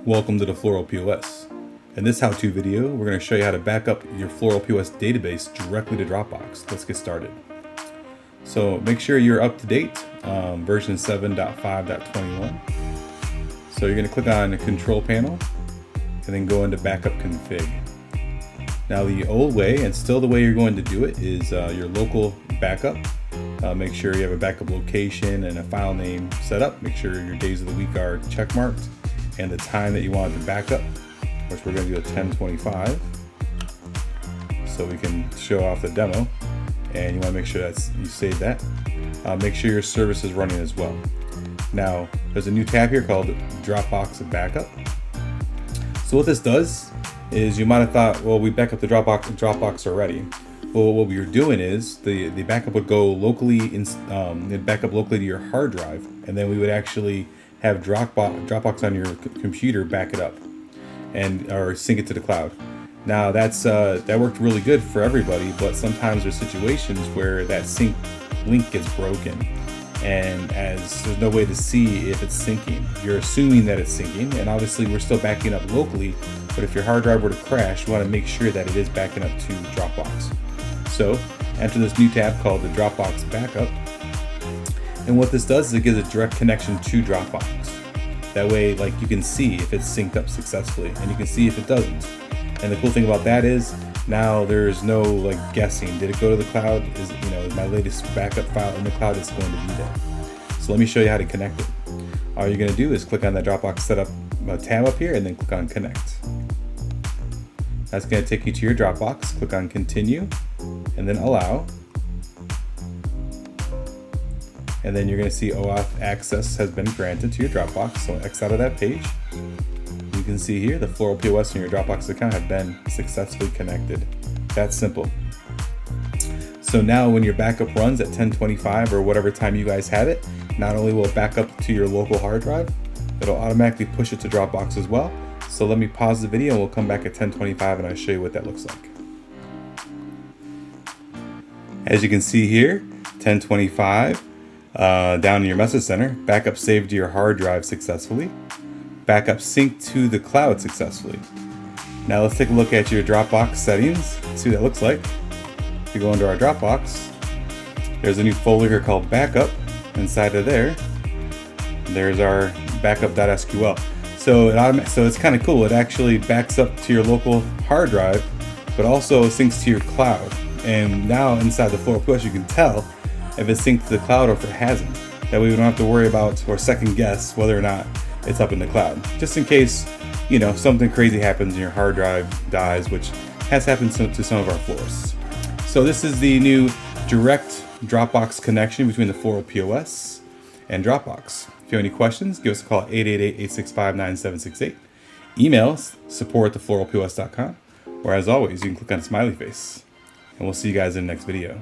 Welcome to the Floral POS. In this how-to video, we're going to show you how to back up your Floral POS database directly to Dropbox. Let's get started. So make sure you're up to date, version 7.5.21. So you're going to click on the control panel and then go into backup config. Now the old way, and still the way you're going to do it, is your local backup. Make sure you have a backup location and a file name set up. Make sure your days of the week are checkmarked and the time that you want it to back up, which we're going to do at 10:25, so we can show off the demo. And you want to make sure that you save that. Make sure your service is running as well. Now there's a new tab here called Dropbox Backup. So what this does is, you might have thought, well, we back up the Dropbox already. Well, what we were doing is the backup would go locally it'd back up locally to your hard drive, and then we would actually have Dropbox on your computer back it up or sync it to the cloud. Now that worked really good for everybody, but sometimes there's situations where that sync link gets broken, and as there's no way to see if it's syncing. You're assuming that it's syncing, and obviously we're still backing up locally, but if your hard drive were to crash, you want to make sure that it is backing up to Dropbox. So enter this new tab called the Dropbox Backup. And what this does is it gives a direct connection to Dropbox. That way, like, you can see if it's synced up successfully, and you can see if it doesn't. And the cool thing about that is, now there's no like guessing. Did it go to the cloud? Is my latest backup file in the cloud? It's going to be there. So let me show you how to connect it. All you're going to do is click on that Dropbox Setup tab up here, and then click on Connect. That's going to take you to your Dropbox. Click on Continue, and then Allow. And then you're going to see OAuth access has been granted to your Dropbox. So X out of that page. You can see here the Floral POS and your Dropbox account have been successfully connected. That's simple. So now when your backup runs at 10:25 or whatever time you guys have it, not only will it back up to your local hard drive, it'll automatically push it to Dropbox as well. So let me pause the video and we'll come back at 10:25 and I'll show you what that looks like. As you can see here, 10:25. Down in your message center, backup saved to your hard drive successfully. Backup synced to the cloud successfully. Now let's take a look at your Dropbox settings, see what that looks like. If you go into our Dropbox, there's a new folder here called Backup. Inside of there's our backup.sql. So it's kind of cool. It actually backs up to your local hard drive, but also syncs to your cloud. And now inside the Floral POS, you can tell if it's synced to the cloud or if it hasn't. That way we don't have to worry about or second guess whether or not it's up in the cloud. Just in case, something crazy happens and your hard drive dies, which has happened to some of our florists. So this is the new direct Dropbox connection between the Floral POS and Dropbox. If you have any questions, give us a call at 888-865-9768. Email us, support@thefloralpos.com. Or as always, you can click on a smiley face. And we'll see you guys in the next video.